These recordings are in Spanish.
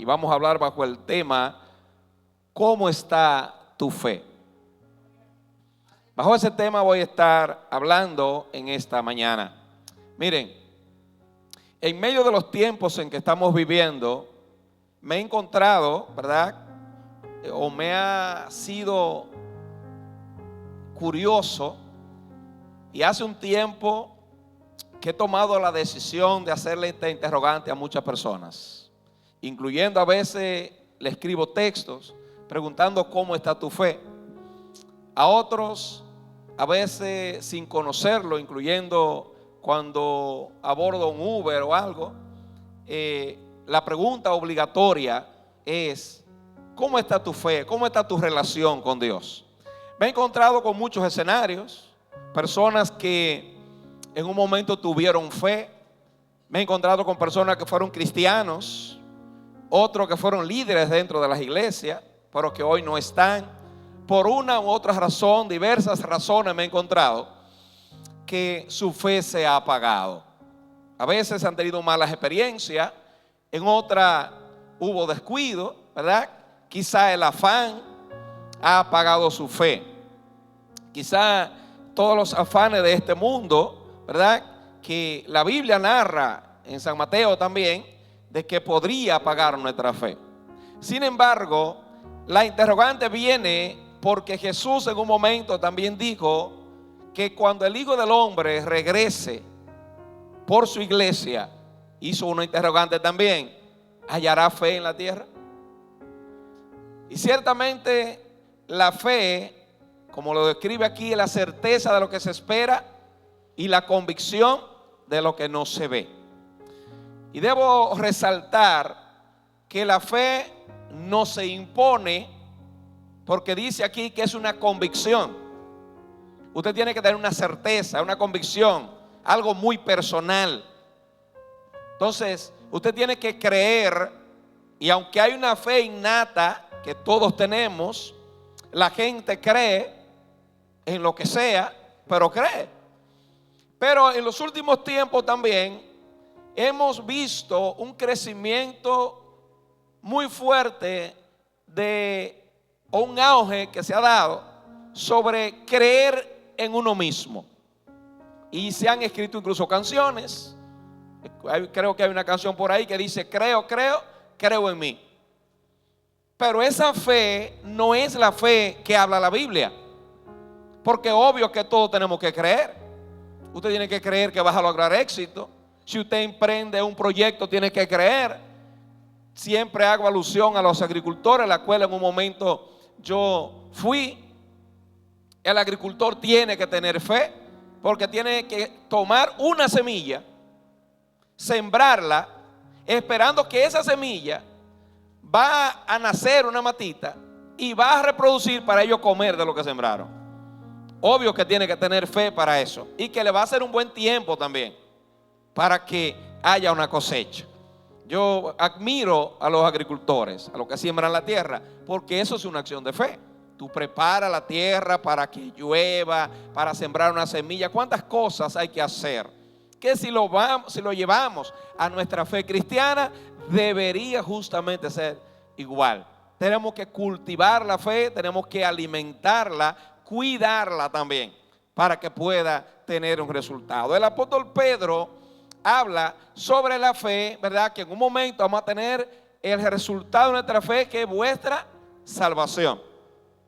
vamos a hablar bajo el tema ¿cómo está tu fe? Bajo ese tema voy a estar hablando en esta mañana. Miren, en medio de los tiempos en que estamos viviendo, me he encontrado, ¿verdad? O me ha sido curioso, y hace un tiempo que he tomado la decisión de hacerle esta interrogante a muchas personas, incluyendo a veces le escribo textos preguntando cómo está tu fe. A otros, a veces sin conocerlo, incluyendo cuando abordo un Uber o algo, la pregunta obligatoria es: ¿cómo está tu fe? ¿Cómo está tu relación con Dios? Me he encontrado con muchos escenarios, personas que en un momento tuvieron fe. Me he encontrado con personas que fueron cristianos, otros que fueron líderes dentro de las iglesias, pero que hoy no están. Por una u otra razón, diversas razones me he encontrado que su fe se ha apagado. A veces han tenido malas experiencias, en otra hubo descuido, ¿verdad? Quizá el afán ha apagado su fe. Quizá todos los afanes de este mundo, ¿verdad? Que la Biblia narra en San Mateo también, de que podría apagar nuestra fe. Sin embargo, la interrogante viene porque Jesús en un momento también dijo que cuando el Hijo del Hombre regrese por su iglesia, hizo una interrogante también: ¿hallará fe en la tierra? Y ciertamente la fe, como lo describe aquí, es la certeza de lo que se espera y la convicción de lo que no se ve. Y debo resaltar que la fe no se impone, porque dice aquí que es una convicción. Usted tiene que tener una certeza, una convicción, algo muy personal. Entonces, usted tiene que creer, y aunque hay una fe innata que todos tenemos, la gente cree en lo que sea, pero cree. Pero en los últimos tiempos también hemos visto un crecimiento muy fuerte o un auge que se ha dado sobre creer en uno mismo. Y se han escrito incluso canciones. Creo que hay una canción por ahí que dice: creo en mí. Pero esa fe no es la fe que habla la Biblia, porque obvio que todos tenemos que creer. Usted tiene que creer que vas a lograr éxito. Si usted emprende un proyecto, tiene que creer. Siempre hago alusión a los agricultores, la cual en un momento yo fui. El agricultor tiene que tener fe, porque tiene que tomar una semilla, sembrarla, esperando que esa semilla va a nacer una matita y va a reproducir para ellos comer de lo que sembraron. Obvio que tiene que tener fe para eso, y que le va a hacer un buen tiempo también para que haya una cosecha. Yo admiro a los agricultores, a los que siembran la tierra, porque eso es una acción de fe. Tú preparas la tierra para que llueva, para sembrar una semilla. ¿Cuántas cosas hay que hacer? Que si lo llevamos a nuestra fe cristiana, debería justamente ser igual. Tenemos que cultivar la fe, tenemos que alimentarla, cuidarla también, para que pueda tener un resultado. El apóstol Pedro habla sobre la fe, ¿verdad? Que en un momento vamos a tener el resultado de nuestra fe, que es vuestra salvación.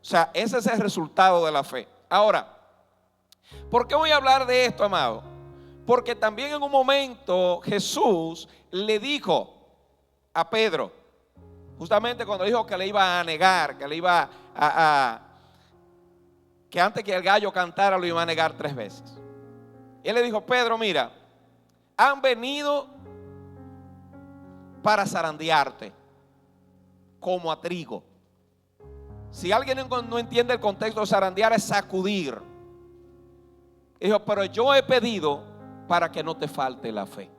O sea, ese es el resultado de la fe. Ahora, ¿por qué voy a hablar de esto, amado? Porque también en un momento Jesús le dijo a Pedro, justamente cuando dijo que le iba a negar, que le iba que antes que el gallo cantara lo iba a negar 3 veces. Él le dijo: Pedro, mira, han venido para zarandearte como a trigo. Si alguien no entiende el contexto de zarandear, es sacudir. Dijo: pero yo he pedido para que no te falte la fe.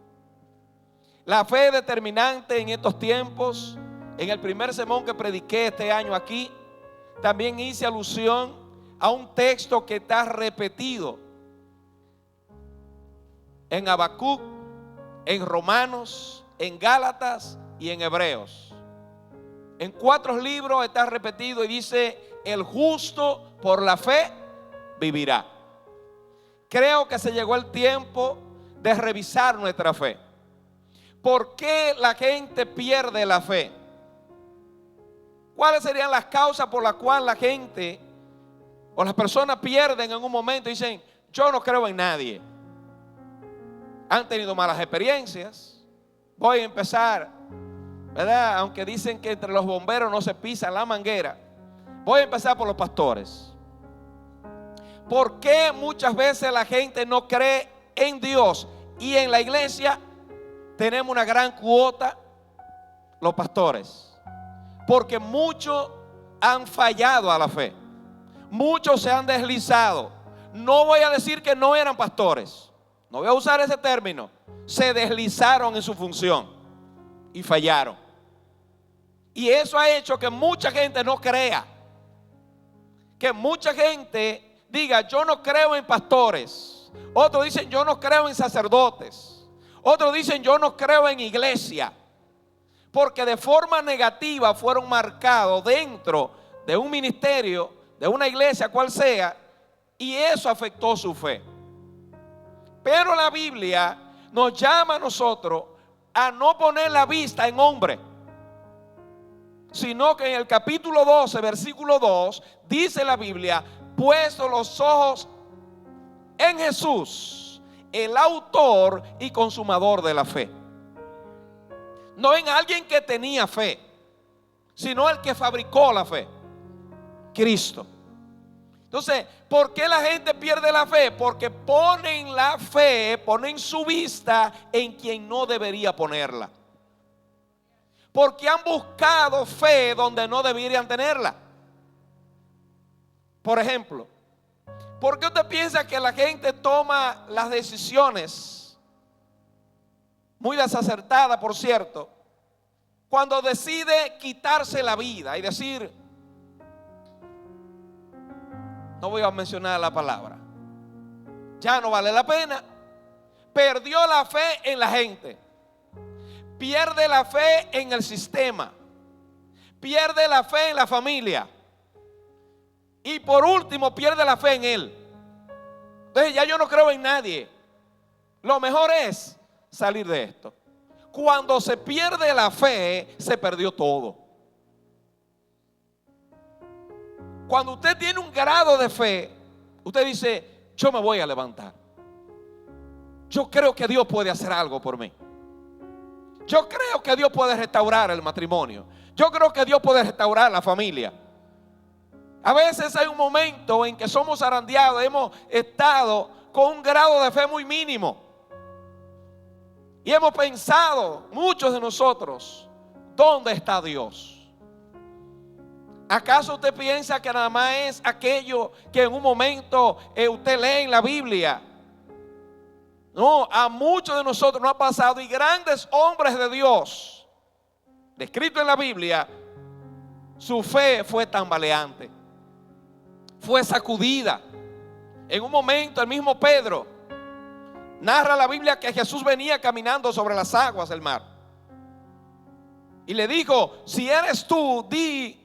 La fe es determinante en estos tiempos. En el primer sermón que prediqué este año aquí, también hice alusión a un texto que está repetido en Habacuc, en Romanos, en Gálatas y en Hebreos. En 4 libros está repetido y dice: el justo por la fe vivirá. Creo que se llegó el tiempo de revisar nuestra fe. ¿Por qué la gente pierde la fe? ¿Cuáles serían las causas por las cuales la gente o las personas pierden en un momento y dicen: yo no creo en nadie? Han tenido malas experiencias. Voy a empezar, ¿verdad? Aunque dicen que entre los bomberos no se pisa la manguera. Voy a empezar por los pastores. ¿Por qué muchas veces la gente no cree en Dios? Y en la iglesia tenemos una gran cuota, los pastores. Porque muchos han fallado a la fe. Muchos se han deslizado. No voy a decir que no eran pastores. No voy a usar ese término. Se deslizaron en su función y fallaron. Y eso ha hecho que mucha gente no crea. Que mucha gente diga: yo no creo en pastores. Otros dicen: yo no creo en sacerdotes. Otros dicen: yo no creo en iglesia. Porque de forma negativa fueron marcados dentro de un ministerio, de una iglesia cual sea, y eso afectó su fe. Pero la Biblia nos llama a nosotros a no poner la vista en hombre, sino que en el capítulo 12, versículo 2, dice la Biblia: puesto los ojos en Jesús, el autor y consumador de la fe. No en alguien que tenía fe, sino el que fabricó la fe, Cristo. Entonces, ¿por qué la gente pierde la fe? Porque ponen la fe, ponen su vista en quien no debería ponerla. Porque han buscado fe donde no deberían tenerla. Por ejemplo, ¿por qué usted piensa que la gente toma las decisiones, muy desacertadas por cierto, cuando decide quitarse la vida y decir: no voy a mencionar la palabra, ya no vale la pena? Perdió la fe en la gente, pierde la fe en el sistema, pierde la fe en la familia y por último pierde la fe en él. Entonces ya yo no creo en nadie. Lo mejor es salir de esto. Cuando se pierde la fe, se perdió todo. Cuando usted tiene un grado de fe, usted dice: yo me voy a levantar. Yo creo que Dios puede hacer algo por mí. Yo creo que Dios puede restaurar el matrimonio. Yo creo que Dios puede restaurar la familia. A veces hay un momento en que somos zarandeados, hemos estado con un grado de fe muy mínimo. Y hemos pensado, muchos de nosotros: ¿dónde está Dios? ¿Acaso usted piensa que nada más es aquello que en un momento usted lee en la Biblia? No, a muchos de nosotros nos ha pasado, y grandes hombres de Dios descritos en la Biblia, su fe fue tambaleante, fue sacudida. En un momento el mismo Pedro narra la Biblia que Jesús venía caminando sobre las aguas del mar y le dijo: si eres tú, di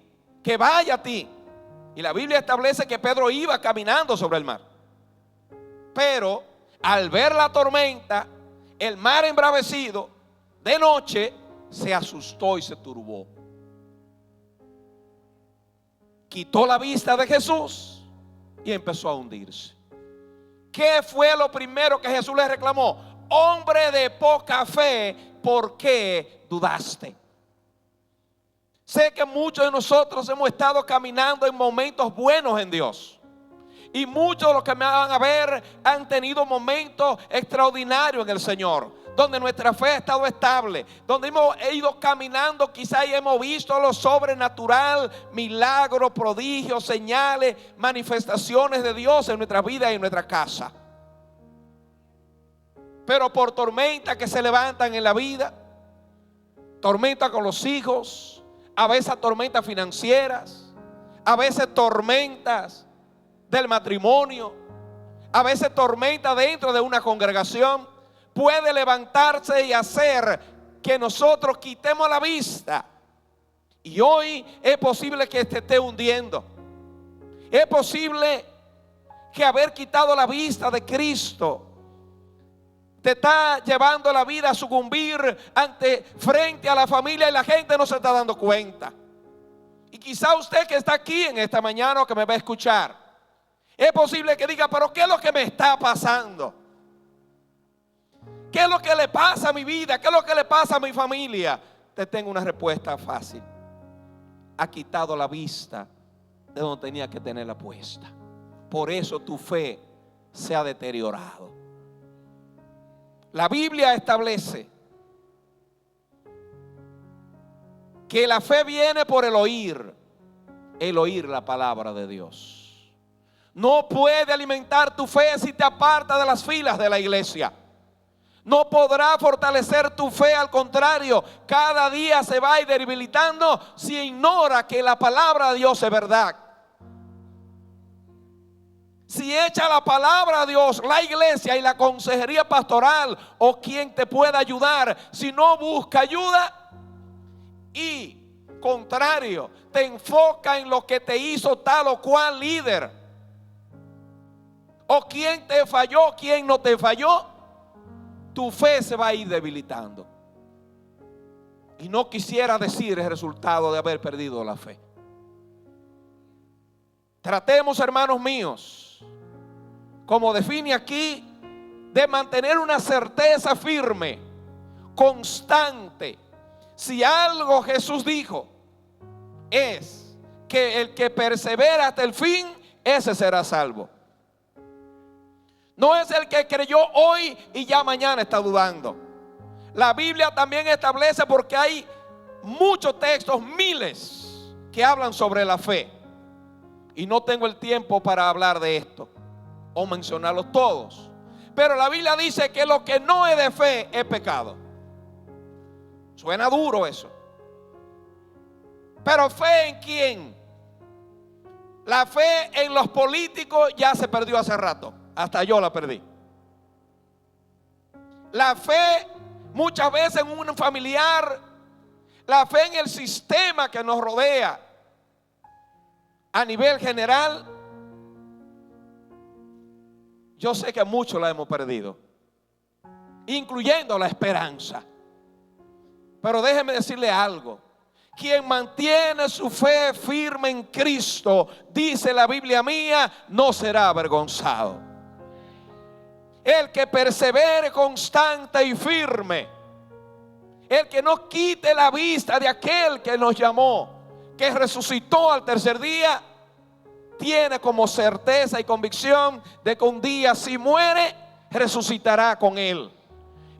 que vaya a ti. Y la Biblia establece que Pedro iba caminando sobre el mar, pero al ver la tormenta, el mar embravecido de noche, se asustó y se turbó. Quitó la vista de Jesús y empezó a hundirse. ¿Qué fue lo primero que Jesús le reclamó? Hombre de poca fe, ¿por qué dudaste? Sé que muchos de nosotros hemos estado caminando en momentos buenos en Dios. Y muchos de los que me van a ver han tenido momentos extraordinarios en el Señor, donde nuestra fe ha estado estable, donde hemos ido caminando quizá y hemos visto lo sobrenatural, milagros, prodigios, señales, manifestaciones de Dios en nuestra vida y en nuestra casa. Pero por tormentas que se levantan en la vida, tormentas con los hijos, a veces tormentas financieras, a veces tormentas del matrimonio, a veces tormentas dentro de una congregación, puede levantarse y hacer que nosotros quitemos la vista Y hoy es posible que te esté hundiendo. Es posible que haber quitado la vista de Cristo te está llevando la vida a sucumbir frente a la familia y la gente no se está dando cuenta. Y quizá usted que está aquí en esta mañana o que me va a escuchar, es posible que diga, pero ¿qué es lo que me está pasando? ¿Qué es lo que le pasa a mi vida? ¿Qué es lo que le pasa a mi familia? Te tengo una respuesta fácil. Ha quitado la vista de donde tenía que tenerla puesta. Por eso tu fe se ha deteriorado. La Biblia establece que la fe viene por el oír la palabra de Dios. No puede alimentar tu fe si te aparta de las filas de la iglesia. No podrá fortalecer tu fe, al contrario, cada día se va a ir debilitando si ignora que la palabra de Dios es verdad. Si echa la palabra a Dios, la iglesia y la consejería pastoral o quien te pueda ayudar, si no busca ayuda y contrario, te enfoca en lo que te hizo tal o cual líder, o quién te falló, quién no te falló, tu fe se va a ir debilitando. Y no quisiera decir el resultado de haber perdido la fe. Tratemos, hermanos míos, como define aquí, de mantener una certeza firme, constante. Si algo Jesús dijo es que el que persevera hasta el fin, ese será salvo. No es el que creyó hoy y ya mañana está dudando. La Biblia también establece, porque hay muchos textos, miles, que hablan sobre la fe. Y no tengo el tiempo para hablar de esto o mencionarlos todos. Pero la Biblia dice que lo que no es de fe es pecado. Suena duro eso. Pero ¿fe en quién? La fe en los políticos ya se perdió hace rato. Hasta yo la perdí. La fe muchas veces en un familiar. La fe en el sistema que nos rodea a nivel general. Yo sé que muchos la hemos perdido, incluyendo la esperanza. Pero déjeme decirle algo. Quien mantiene su fe firme en Cristo, dice la Biblia mía, no será avergonzado. El que persevere constante y firme, el que no quite la vista de aquel que nos llamó, que resucitó al tercer día, tiene como certeza y convicción de que un día, si muere, resucitará con él.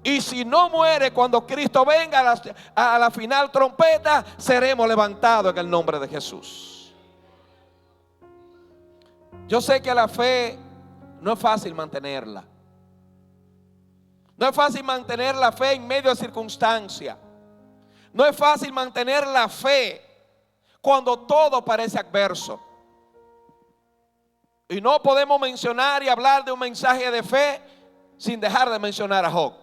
Y si no muere, cuando Cristo venga a la final trompeta, seremos levantados en el nombre de Jesús. Yo sé que la fe no es fácil mantenerla. No es fácil mantener la fe en medio de circunstancias. No es fácil mantener la fe cuando todo parece adverso. Y no podemos mencionar y hablar de un mensaje de fe sin dejar de mencionar a Job.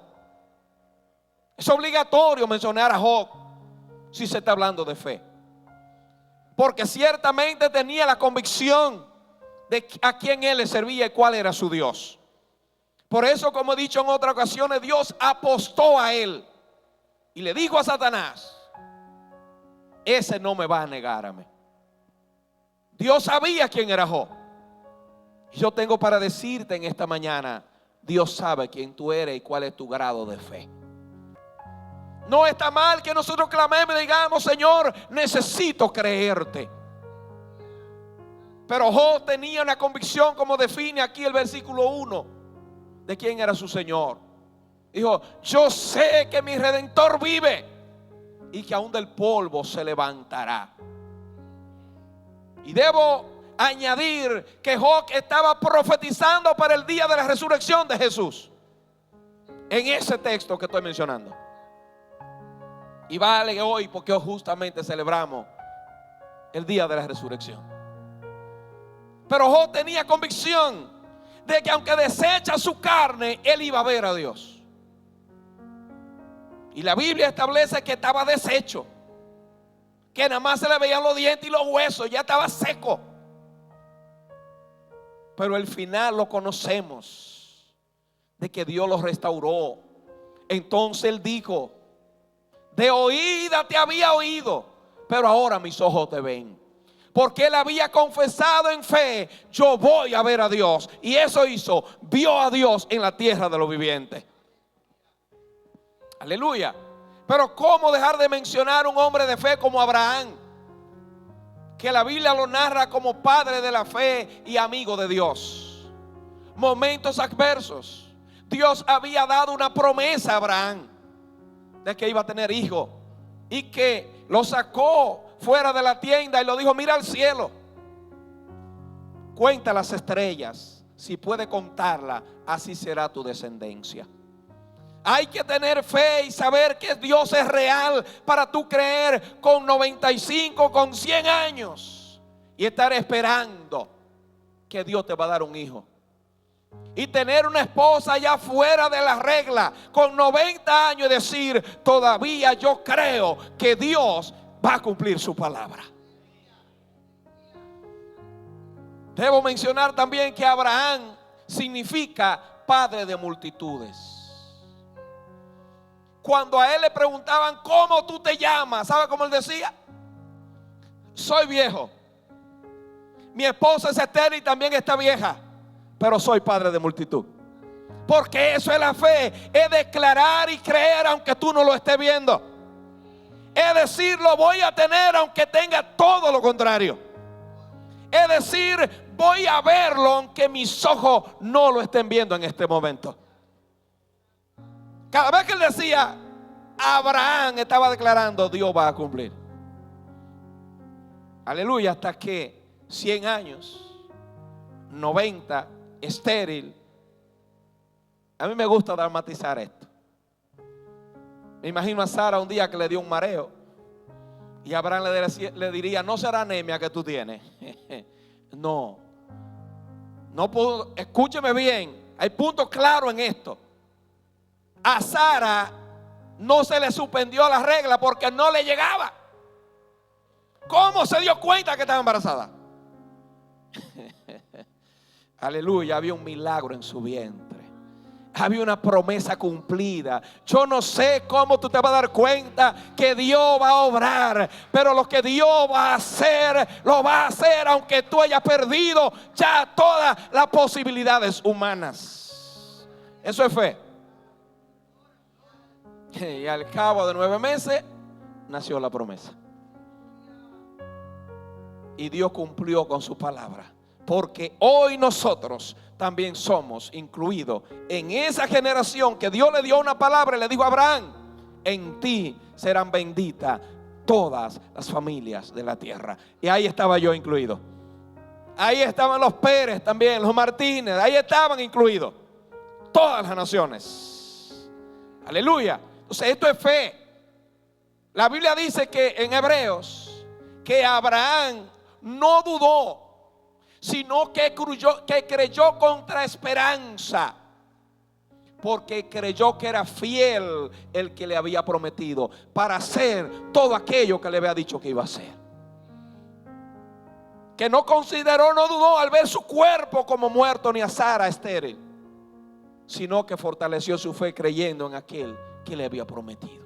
Es obligatorio mencionar a Job si se está hablando de fe. Porque ciertamente tenía la convicción de a quién él le servía y cuál era su Dios. Por eso, como he dicho en otras ocasiones, Dios apostó a él y le dijo a Satanás: ese no me va a negar a mí. Dios sabía quién era Job. Yo tengo para decirte en esta mañana: Dios sabe quién tú eres y cuál es tu grado de fe. No está mal que nosotros clamemos y digamos: Señor, necesito creerte. Pero Job tenía una convicción, como define aquí el versículo 1, de quién era su Señor. Dijo: yo sé que mi Redentor vive y que aún del polvo se levantará. Y debo añadir que Job estaba profetizando para el día de la resurrección de Jesús, en ese texto que estoy mencionando. Y vale hoy, porque justamente celebramos el día de la resurrección. Pero Job tenía convicción de que aunque desecha su carne, él iba a ver a Dios. Y la Biblia establece que estaba deshecho. que nada más se le veían los dientes y los huesos, ya estaba seco. Pero el final lo conocemos, de que Dios los restauró. Entonces él dijo: de oída te había oído, pero ahora mis ojos te ven. Porque él había confesado en fe: yo voy a ver a Dios. Y eso hizo, vio a Dios en la tierra de los vivientes. Aleluya. Pero ¿cómo dejar de mencionar un hombre de fe como Abraham, que la Biblia lo narra como padre de la fe y amigo de Dios? Momentos adversos. Dios había dado una promesa a Abraham de que iba a tener hijo, y que lo sacó fuera de la tienda y lo dijo: mira al cielo, cuenta las estrellas, si puede contarla, así será tu descendencia. Hay que tener fe y saber que Dios es real para tú creer con 95, con 100 años y estar esperando que Dios te va a dar un hijo. Y tener una esposa ya fuera de la regla con 90 años y decir: todavía yo creo que Dios va a cumplir su palabra. Debo mencionar también que Abraham significa padre de multitudes. Cuando a él le preguntaban: ¿cómo tú te llamas?, ¿sabe cómo él decía? Soy viejo, mi esposa es estéril y también está vieja, pero soy padre de multitud. Porque eso es la fe, es declarar y creer aunque tú no lo estés viendo. Es decir, lo voy a tener aunque tenga todo lo contrario. Es decir, voy a verlo aunque mis ojos no lo estén viendo en este momento. Cada vez que él decía, Abraham estaba declarando: Dios va a cumplir. Aleluya. Hasta que 100 años, 90, estéril. A mí me gusta dramatizar esto. Me imagino a Sara un día que le dio un mareo, y Abraham le diría: no será anemia que tú tienes. No puedo. Escúcheme bien, hay puntos claros en esto. A Sara no se le suspendió la regla porque no le llegaba. ¿Cómo se dio cuenta que estaba embarazada? Aleluya, había un milagro en su vientre. Había una promesa cumplida. Yo no sé cómo tú te vas a dar cuenta que Dios va a obrar, pero lo que Dios va a hacer, lo va a hacer aunque tú hayas perdido ya todas las posibilidades humanas. Eso es fe. Y al cabo de 9 meses nació la promesa. Y Dios cumplió con su palabra. Porque hoy nosotros también somos incluidos en esa generación que Dios le dio una palabra y le dijo a Abraham: en ti serán benditas todas las familias de la tierra. Y ahí estaba yo incluido. Ahí estaban los Pérez también, los Martínez, ahí estaban incluidos todas las naciones. Aleluya. Entonces esto es fe. La Biblia dice que en Hebreos que Abraham no dudó, sino que creyó contra esperanza, porque creyó que era fiel el que le había prometido para hacer todo aquello que le había dicho que iba a hacer. Que no consideró, no dudó al ver su cuerpo como muerto, ni a Sara estéril, sino que fortaleció su fe creyendo en aquel que le había prometido.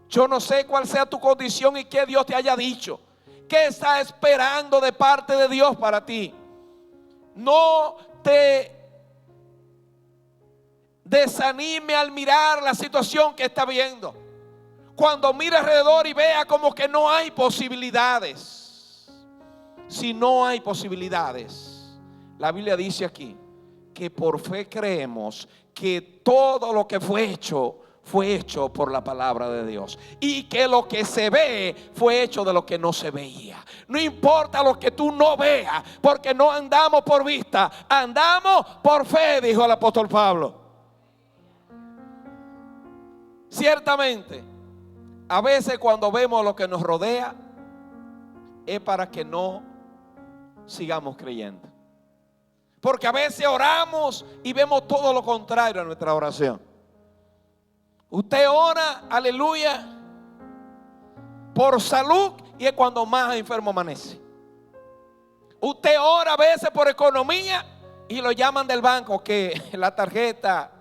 Yo no sé cuál sea tu condición y qué Dios te haya dicho. ¿Qué está esperando de parte de Dios para ti? No te desanime al mirar la situación que está viendo. Cuando mire alrededor y vea como que no hay posibilidades. Si no hay posibilidades, la Biblia dice aquí que por fe creemos que todo lo que fue hecho por la palabra de Dios, y que lo que se ve fue hecho de lo que no se veía. No importa lo que tú no veas, porque no andamos por vista, andamos por fe, dijo el apóstol Pablo. Ciertamente, a veces cuando vemos lo que nos rodea es para que no sigamos creyendo, porque a veces oramos y vemos todo lo contrario a nuestra oración. Usted ora, aleluya, por salud y es cuando más enfermo amanece. Usted ora a veces por economía y lo llaman del banco que la tarjeta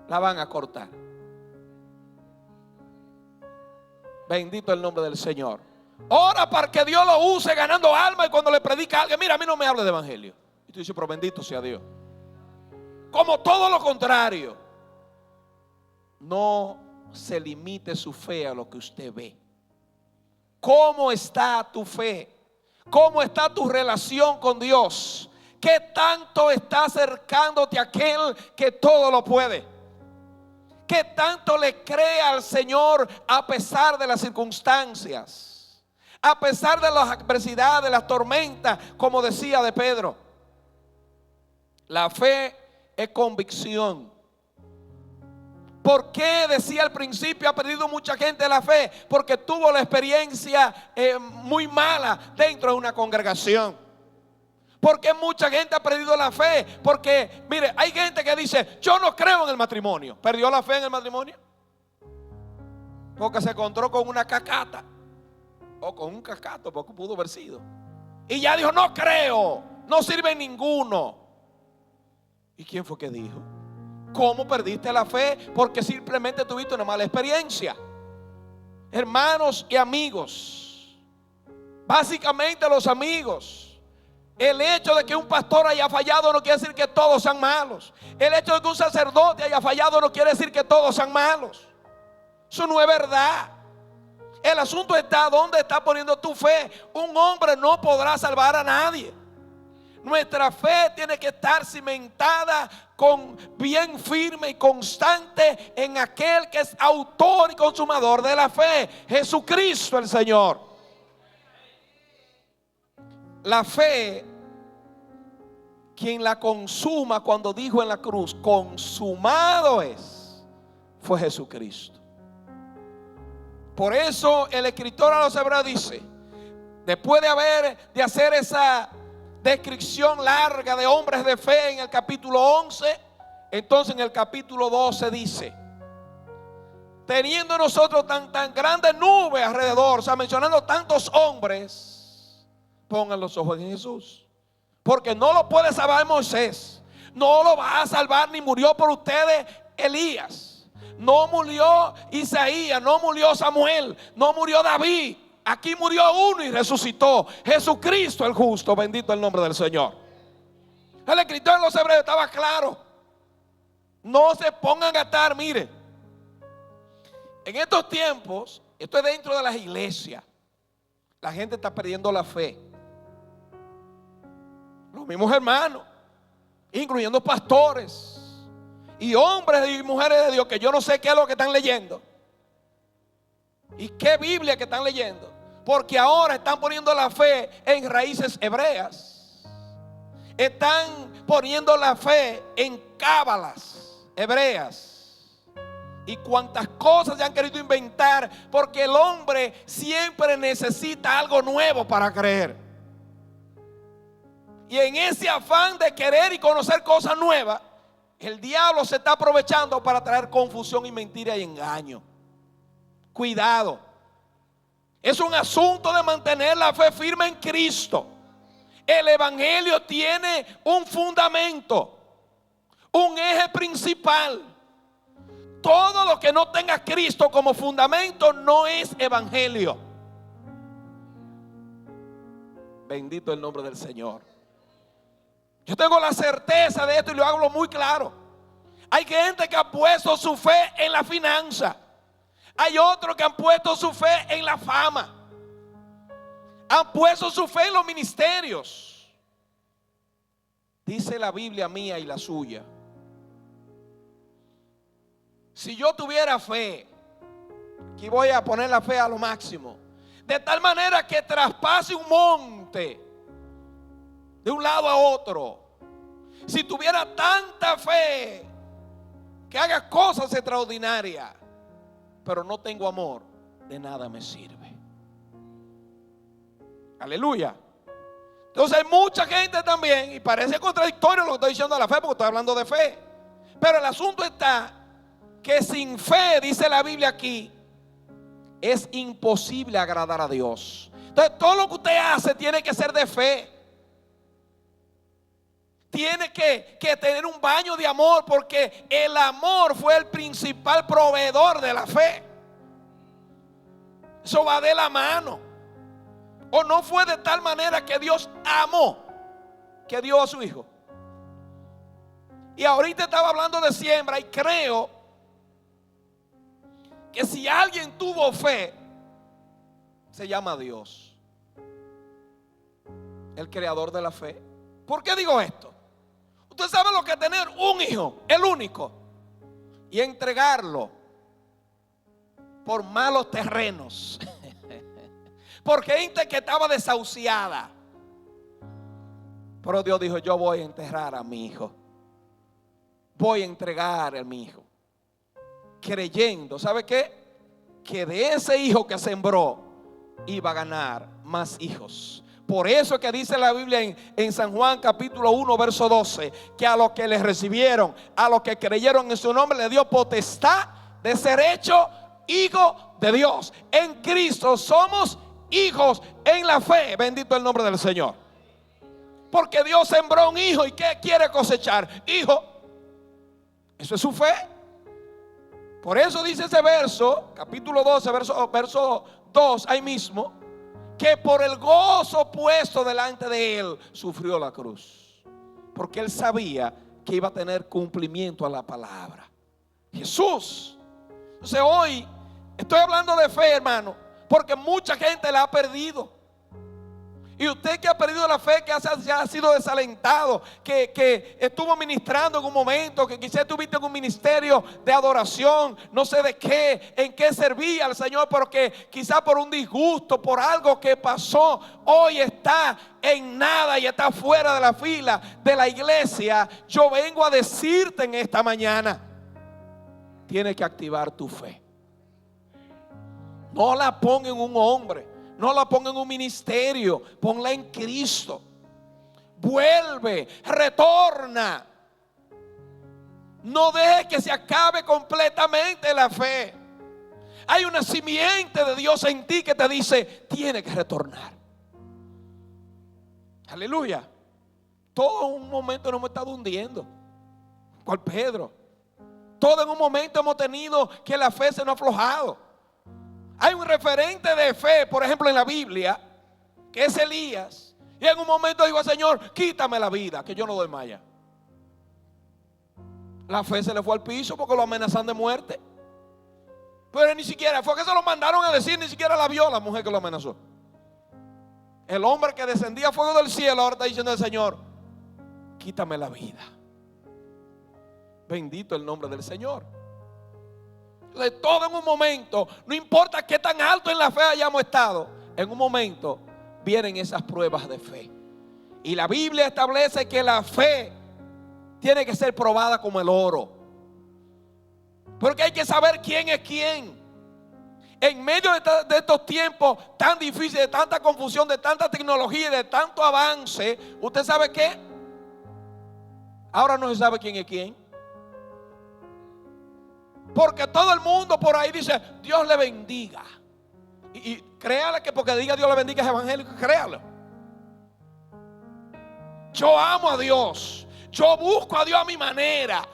la van a cortar. Bendito el nombre del Señor. Ora para que Dios lo use ganando alma, y cuando le predica a alguien, mira, a mí no me hable de evangelio. Y tú dices, pero bendito sea Dios. Como todo lo contrario. No se limite su fe a lo que usted ve. ¿Cómo está tu fe? ¿Cómo está tu relación con Dios? ¿Qué tanto está acercándote a aquel que todo lo puede? ¿Qué tanto le cree al Señor a pesar de las circunstancias? A pesar de las adversidades, de las tormentas, como decía de Pedro. La fe es convicción. ¿Por qué decía al principio ha perdido mucha gente la fe? Porque tuvo la experiencia muy mala dentro de una congregación. ¿Por qué mucha gente ha perdido la fe? Porque, mire, hay gente que dice, yo no creo en el matrimonio. ¿Perdió la fe en el matrimonio? Porque se encontró con una cacata. O con un cacato, porque pudo haber sido. Y ya dijo, no creo, no sirve ninguno. ¿Y quién fue que dijo? ¿Cómo perdiste la fe? Porque simplemente tuviste una mala experiencia. Hermanos y amigos, básicamente los amigos, el hecho de que un pastor haya fallado no quiere decir que todos sean malos. El hecho de que un sacerdote haya fallado no quiere decir que todos sean malos. Eso no es verdad. El asunto está dónde está poniendo tu fe. Un hombre no podrá salvar a nadie. Nuestra fe tiene que estar cimentada con bien firme y constante en aquel que es autor y consumador de la fe, Jesucristo el Señor. La fe, quien la consuma, cuando dijo en la cruz, consumado es, fue Jesucristo. Por eso el escritor a los hebreos dice, después de hacer esa descripción larga de hombres de fe en el capítulo 11, entonces en el capítulo 12 dice, teniendo nosotros tan grandes nubes alrededor, o sea, mencionando tantos hombres, pongan los ojos en Jesús, porque no lo puede salvar Moisés, no lo va a salvar, ni murió por ustedes Elías, no murió Isaías, no murió Samuel, no murió David. Aquí murió uno y resucitó, Jesucristo el justo, bendito el nombre del Señor. El escritor en los hebreos estaba claro. No se pongan a atar, mire. En estos tiempos, esto es dentro de las iglesias, la gente está perdiendo la fe. Los mismos hermanos, incluyendo pastores y hombres y mujeres de Dios, que yo no sé qué es lo que están leyendo y qué Biblia que están leyendo. Porque ahora están poniendo la fe en raíces hebreas. Están poniendo la fe en cábalas hebreas. Y cuantas cosas se han querido inventar. Porque el hombre siempre necesita algo nuevo para creer. Y en ese afán de querer y conocer cosas nuevas, el diablo se está aprovechando para traer confusión y mentira y engaño. Cuidado. Es un asunto de mantener la fe firme en Cristo. El evangelio tiene un fundamento, un eje principal. Todo lo que no tenga Cristo como fundamento no es evangelio. Bendito el nombre del Señor. Yo tengo la certeza de esto y lo hablo muy claro. Hay gente que ha puesto su fe en la finanza. Hay otros que han puesto su fe en la fama. Han puesto su fe en los ministerios. Dice la Biblia mía y la suya. Si yo tuviera fe, aquí voy a poner la fe a lo máximo, de tal manera que traspase un monte de un lado a otro. Si tuviera tanta fe que haga cosas extraordinarias, pero no tengo amor, de nada me sirve. Aleluya. Entonces hay mucha gente también, y parece contradictorio lo que estoy diciendo de la fe, porque estoy hablando de fe, pero el asunto está que sin fe, dice la Biblia aquí, es imposible agradar a Dios. Entonces todo lo que usted hace tiene que ser de fe. Tiene que tener un baño de amor, porque el amor fue el principal proveedor de la fe. Eso va de la mano. ¿O no fue de tal manera que Dios amó que dio a su hijo? Y ahorita estaba hablando de siembra, y creo que si alguien tuvo fe, se llama Dios, el creador de la fe. ¿Por qué digo esto? Usted sabe lo que es tener un hijo, el único, y entregarlo por malos terrenos, por gente que estaba desahuciada. Pero Dios dijo: yo voy a enterrar a mi hijo, voy a entregar a mi hijo, creyendo, ¿sabe qué? Que de ese hijo que sembró iba a ganar más hijos. Por eso que dice la Biblia en San Juan capítulo 1 verso 12, que a los que les recibieron, a los que creyeron en su nombre, le dio potestad de ser hecho hijo de Dios. En Cristo somos hijos en la fe. Bendito el nombre del Señor. Porque Dios sembró un hijo, ¿y qué quiere cosechar? Hijo. Eso es su fe. Por eso dice ese verso, capítulo 12, verso 2, ahí mismo, que por el gozo puesto delante de él sufrió la cruz, porque él sabía que iba a tener cumplimiento a la palabra. Jesús. Entonces hoy estoy hablando de fe, hermano, porque mucha gente la ha perdido. Y usted que ha perdido la fe, que ha sido desalentado, que estuvo ministrando en un momento, que quizás estuviste en un ministerio de adoración, no sé de qué, en qué servía al Señor, pero que quizás por un disgusto, por algo que pasó, hoy está en nada y está fuera de la fila de la iglesia. Yo vengo a decirte en esta mañana: tienes que activar tu fe. No la ponga en un hombre, no la ponga en un ministerio, ponla en Cristo. Vuelve, retorna. No deje que se acabe completamente la fe. Hay una simiente de Dios en ti que te dice: tiene que retornar. Aleluya. Todo en un momento nos hemos estado hundiendo. ¿Cuál Pedro? Todo en un momento hemos tenido que la fe se nos ha aflojado. Hay un referente de fe, por ejemplo, en la Biblia, que es Elías. Y en un momento dijo al Señor: quítame la vida, que yo no doy más allá. La fe se le fue al piso porque lo amenazan de muerte. Pero ni siquiera, fue que se lo mandaron a decir, ni siquiera la vio la mujer que lo amenazó. El hombre que descendía fuego del cielo ahora está diciendo al Señor: quítame la vida. Bendito el nombre del Señor. De todo en un momento, no importa qué tan alto en la fe hayamos estado, en un momento vienen esas pruebas de fe. Y la Biblia establece que la fe tiene que ser probada como el oro, porque hay que saber quién es quién. En medio de estos tiempos tan difíciles, de tanta confusión, de tanta tecnología y de tanto avance, ¿usted sabe qué? Ahora no se sabe quién es quién. Porque todo el mundo por ahí dice: Dios le bendiga. Y créale que porque diga Dios le bendiga es evangélico, créalo. Yo amo a Dios. Yo busco a Dios a mi manera.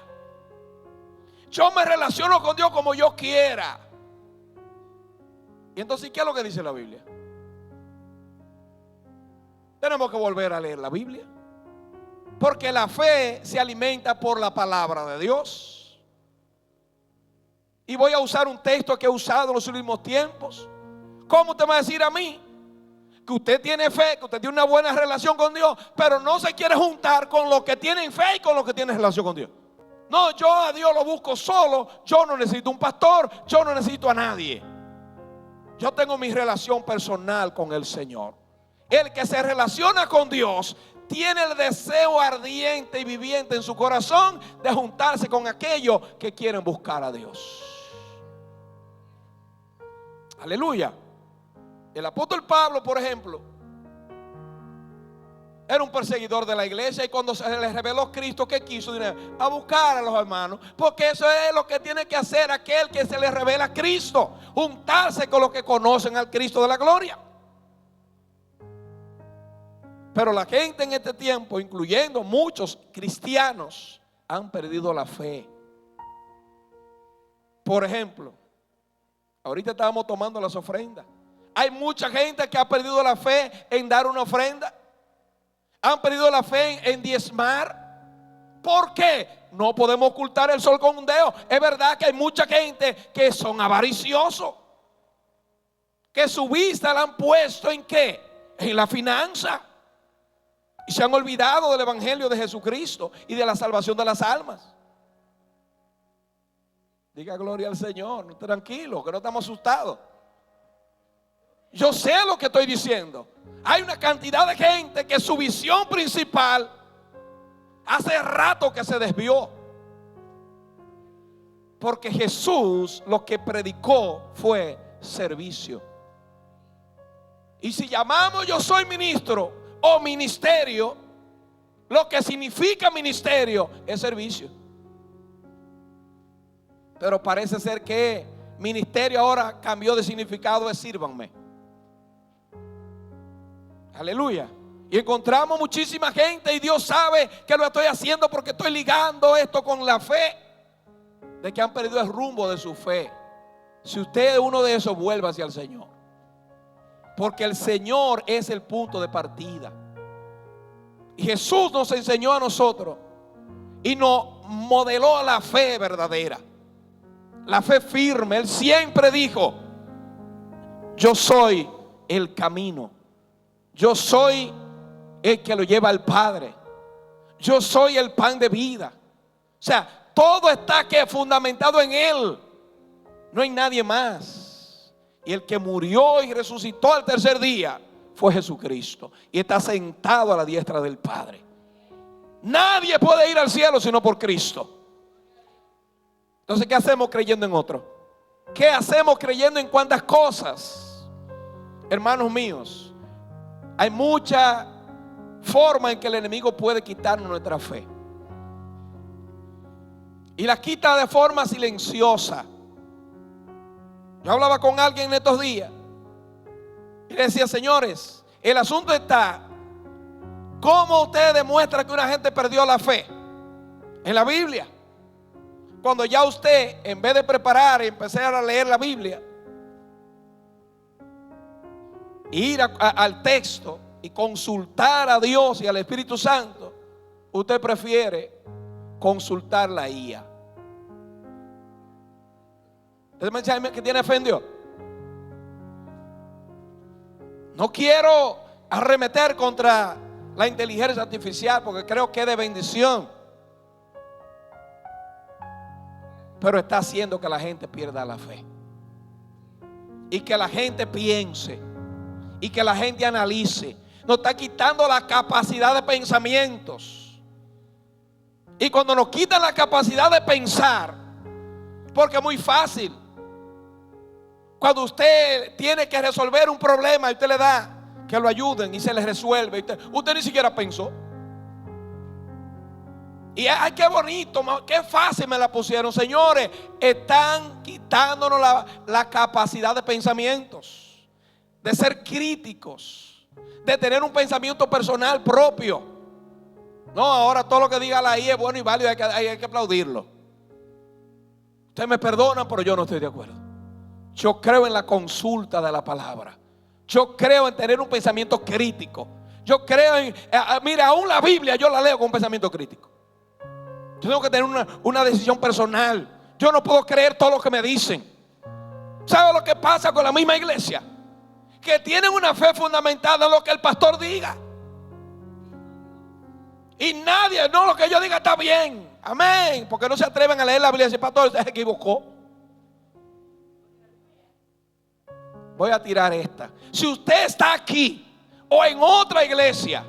Yo me relaciono con Dios como yo quiera. Y entonces, ¿qué es lo que dice la Biblia? Tenemos que volver a leer la Biblia, porque la fe se alimenta por la palabra de Dios. Y voy a usar un texto que he usado en los últimos tiempos. ¿Cómo usted me va a decir a mí que usted tiene fe, que usted tiene una buena relación con Dios, pero no se quiere juntar con los que tienen fe y con los que tienen relación con Dios? No, yo a Dios lo busco solo. Yo no necesito un pastor, yo no necesito a nadie. Yo tengo mi relación personal con el Señor. El que se relaciona con Dios tiene el deseo ardiente y viviente en su corazón de juntarse con aquellos que quieren buscar a Dios. Aleluya. El apóstol Pablo, por ejemplo, era un perseguidor de la iglesia, y cuando se le reveló Cristo, ¿qué quiso? A buscar a los hermanos, porque eso es lo que tiene que hacer aquel que se le revela a Cristo: juntarse con los que conocen al Cristo de la gloria. Pero la gente en este tiempo, incluyendo muchos cristianos, han perdido la fe. Por ejemplo, ahorita estábamos tomando las ofrendas. Hay mucha gente que ha perdido la fe en dar una ofrenda. Han perdido la fe en diezmar. ¿Por qué? No podemos ocultar el sol con un dedo. Es verdad que hay mucha gente que son avariciosos, que su vista la han puesto ¿en qué? En la finanza. Y se han olvidado del evangelio de Jesucristo y de la salvación de las almas. Diga gloria al Señor, tranquilo, que no estamos asustados. Yo sé lo que estoy diciendo. Hay una cantidad de gente que su visión principal hace rato que se desvió. Porque Jesús lo que predicó fue servicio. Y si llamamos yo soy ministro o ministerio, lo que significa ministerio es servicio. Pero parece ser que ministerio ahora cambió de significado, es sírvanme. Aleluya. Y encontramos muchísima gente y Dios sabe que lo estoy haciendo porque estoy ligando esto con la fe, de que han perdido el rumbo de su fe. Si usted es uno de esos, vuelva hacia el Señor, porque el Señor es el punto de partida. Y Jesús nos enseñó a nosotros y nos modeló la fe verdadera, la fe firme. Él siempre dijo: yo soy el camino, yo soy el que lo lleva al Padre, yo soy el pan de vida. O sea, todo está que fundamentado en Él. No hay nadie más. Y el que murió y resucitó al tercer día fue Jesucristo, y está sentado a la diestra del Padre. Nadie puede ir al cielo sino por Cristo. Entonces, ¿qué hacemos creyendo en otro? ¿Qué hacemos creyendo en cuántas cosas? Hermanos míos, hay mucha forma en que el enemigo puede quitarnos nuestra fe, y la quita de forma silenciosa. Yo hablaba con alguien en estos días y le decía: señores, el asunto está, ¿cómo usted demuestra que una gente perdió la fe? En la Biblia. Cuando ya usted, en vez de preparar y empezar a leer la Biblia, ir al texto y consultar a Dios y al Espíritu Santo, usted prefiere consultar la IA. ¿Usted me dice que tiene fe en Dios? No quiero arremeter contra la inteligencia artificial, porque creo que es de bendición, pero está haciendo que la gente pierda la fe, y que la gente piense, y que la gente analice. Nos está quitando la capacidad de pensamientos. Y cuando nos quitan la capacidad de pensar, porque es muy fácil, cuando usted tiene que resolver un problema y usted le da que lo ayuden y se le resuelve, usted ni siquiera pensó. Y ay, qué bonito, qué fácil me la pusieron. Señores, están quitándonos la capacidad de pensamientos, de ser críticos, de tener un pensamiento personal propio. No, ahora todo lo que diga la I es bueno y válido, hay que aplaudirlo. Ustedes me perdonan, pero yo no estoy de acuerdo. Yo creo en la consulta de la palabra. Yo creo en tener un pensamiento crítico. Yo creo en, mira, aún la Biblia yo la leo con un pensamiento crítico. Yo tengo que tener una decisión personal. Yo no puedo creer todo lo que me dicen. ¿Sabe lo que pasa con la misma iglesia? Que tienen una fe fundamentada en lo que el pastor diga. Y nadie, no, lo que yo diga está bien. Amén. Porque no se atreven a leer la Biblia y decir: pastor, usted se equivocó. Voy a tirar esta. Si usted está aquí o en otra iglesia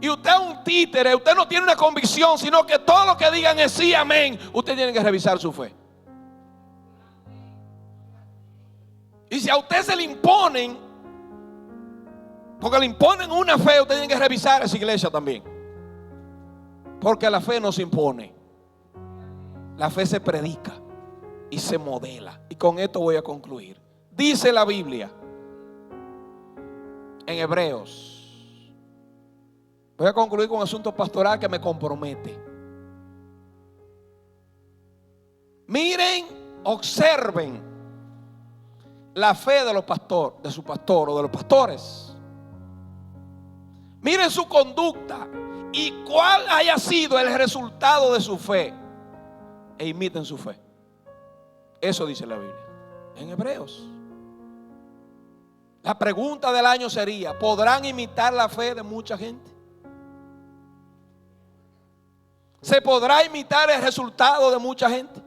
y usted es un títere, usted no tiene una convicción, sino que todo lo que digan es sí, amén, usted tiene que revisar su fe. Y si a usted se le imponen, porque le imponen una fe, usted tiene que revisar esa iglesia también. Porque la fe no se impone, la fe se predica y se modela. Y con esto voy a concluir. Dice la Biblia en Hebreos Voy a concluir con un asunto pastoral que me compromete. Miren, observen la fe de los pastores, de su pastor o de los pastores. Miren su conducta y cuál haya sido el resultado de su fe, e imiten su fe. Eso dice la Biblia en Hebreos. La pregunta del año sería: ¿podrán imitar la fe de mucha gente? ¿Se podrá imitar el resultado de mucha gente?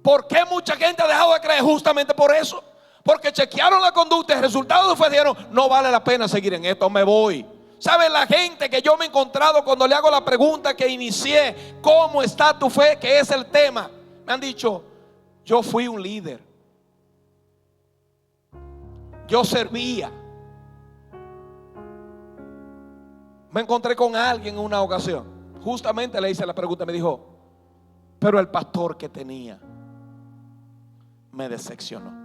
¿Por qué mucha gente ha dejado de creer? Justamente por eso. Porque chequearon la conducta y el resultado de su fe dijeron: no vale la pena seguir en esto, me voy. ¿Sabe la gente que yo me he encontrado cuando le hago la pregunta que inicié? ¿Cómo está tu fe? Que es el tema. Me han dicho: yo fui un líder, yo servía. Me encontré con alguien en una ocasión, justamente le hice la pregunta y me dijo: pero el pastor que tenía me decepcionó.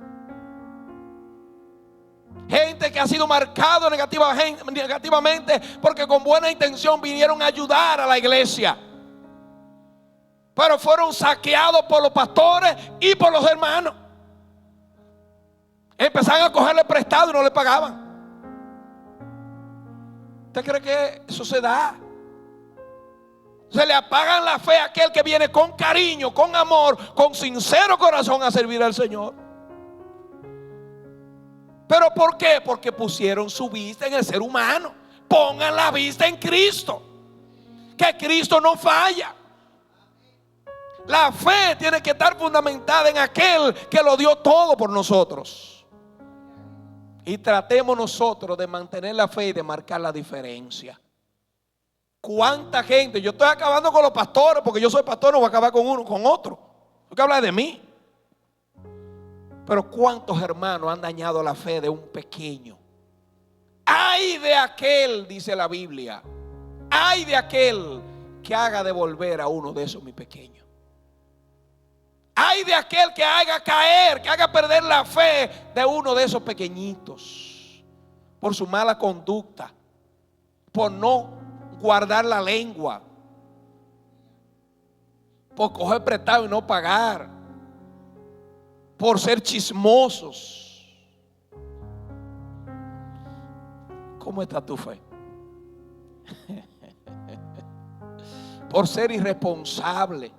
Gente que ha sido marcado negativamente porque con buena intención vinieron a ayudar a la iglesia, pero fueron saqueados por los pastores y por los hermanos. Empezaron a cogerle prestado y no le pagaban. ¿Usted cree que eso se da? Se le apagan la fe a aquel que viene con cariño, con amor, con sincero corazón a servir al Señor. ¿Pero por qué? Porque pusieron su vista en el ser humano. Pongan la vista en Cristo, que Cristo no falla. La fe tiene que estar fundamentada en aquel que lo dio todo por nosotros. Y tratemos nosotros de mantener la fe y de marcar la diferencia. ¿Cuánta gente? Yo estoy acabando con los pastores, porque yo soy pastor, no voy a acabar con uno, con otro. Hay que hablar de mí. Pero ¿cuántos hermanos han dañado la fe de un pequeño? Ay de aquel, dice la Biblia, ay de aquel que haga devolver a uno de esos mis pequeños. Ay de aquel que haga caer, que haga perder la fe de uno de esos pequeñitos, por su mala conducta, por no guardar la lengua, por coger prestado y no pagar, por ser chismosos. ¿Cómo está tu fe? Por ser irresponsable.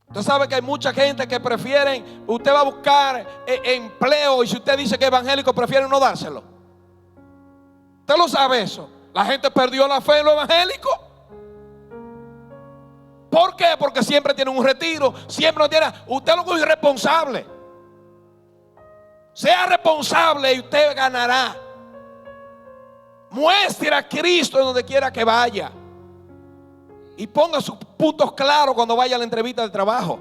Usted sabe que hay mucha gente que prefieren, usted va a buscar empleo y si usted dice que es evangélico, prefieren no dárselo. Usted lo sabe eso. La gente perdió la fe en lo evangélico. ¿Por qué? Porque siempre tienen un retiro, siempre no tienen. Usted es irresponsable. Sea responsable y usted ganará. Muestre a Cristo en donde quiera que vaya. Y ponga sus puntos claros cuando vaya a la entrevista de trabajo.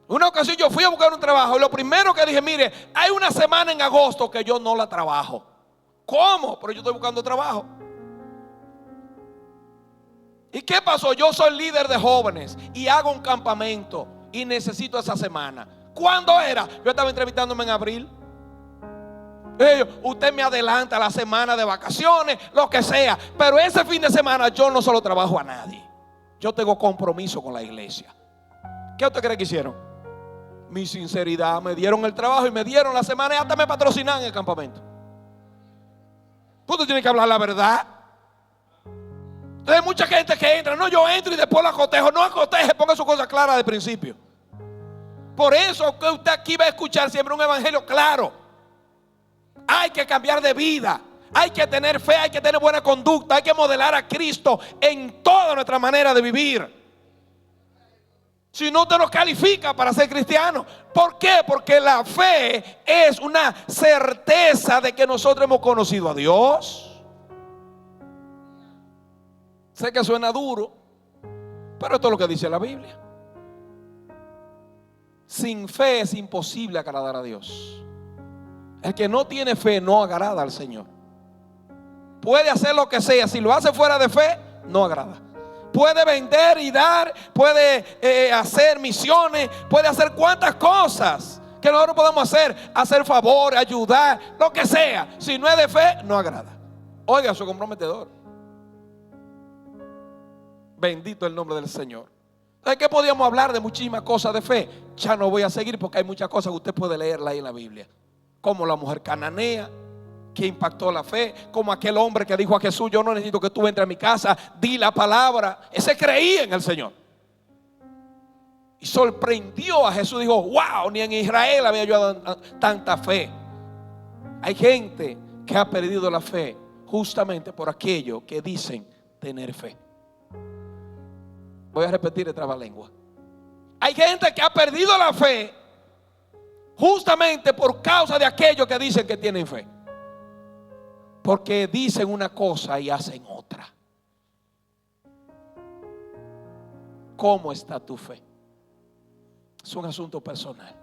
Una ocasión yo fui a buscar un trabajo y lo primero que dije: mire, hay una semana en agosto que yo no la trabajo. ¿Cómo? Pero yo estoy buscando trabajo. ¿Y qué pasó? Yo soy líder de jóvenes y hago un campamento y necesito esa semana. ¿Cuándo era? Yo estaba entrevistándome en abril. Usted me adelanta la semana de vacaciones, lo que sea, pero ese fin de semana yo no solo trabajo a nadie. Yo tengo compromiso con la iglesia. ¿Qué usted cree que hicieron? Mi sinceridad, me dieron el trabajo y me dieron la semana y hasta me patrocinan en el campamento. Usted tiene que hablar la verdad. Entonces hay mucha gente que entra: no, yo entro y después la acotejo. No acoteje, ponga su cosa clara de principio. Por eso que usted aquí va a escuchar siempre un evangelio claro. Hay que cambiar de vida, hay que tener fe, hay que tener buena conducta, hay que modelar a Cristo en toda nuestra manera de vivir. Si no, te nos califica para ser cristiano. ¿Por qué? Porque la fe es una certeza de que nosotros hemos conocido a Dios. Sé que suena duro, pero esto es lo que dice la Biblia. Sin fe es imposible agradar a Dios. El que no tiene fe no agrada al Señor. Puede hacer lo que sea, si lo hace fuera de fe, no agrada. Puede vender y dar, puede hacer misiones, puede hacer cuantas cosas que nosotros podemos hacer? Hacer favores, ayudar, lo que sea. Si no es de fe, no agrada. Oiga, eso es comprometedor. Bendito el nombre del Señor. ¿De qué podíamos hablar? De muchísimas cosas de fe. Ya no voy a seguir porque hay muchas cosas que usted puede leerla ahí en la Biblia. Como la mujer cananea que impactó la fe, como aquel hombre que dijo a Jesús: yo no necesito que tú entres a mi casa, di la palabra. Ese creía en el Señor y sorprendió a Jesús. Dijo: wow, ni en Israel había yo tanta fe. Hay gente que ha perdido la fe justamente por aquello que dicen tener fe. Voy a repetir el trabalengua. Hay gente que ha perdido la fe justamente por causa de aquello que dicen que tienen fe. Porque dicen una cosa y hacen otra. ¿Cómo está tu fe? Es un asunto personal.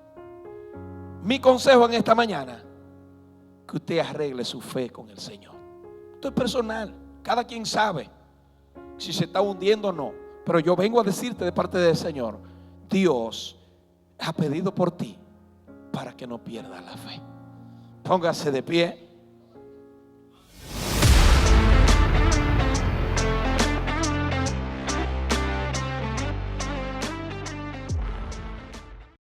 Mi consejo en esta mañana: que usted arregle su fe con el Señor. Esto es personal. Cada quien sabe si se está hundiendo o no. Pero yo vengo a decirte de parte del Señor: Dios ha pedido por ti para que no pierdas la fe. Póngase de pie.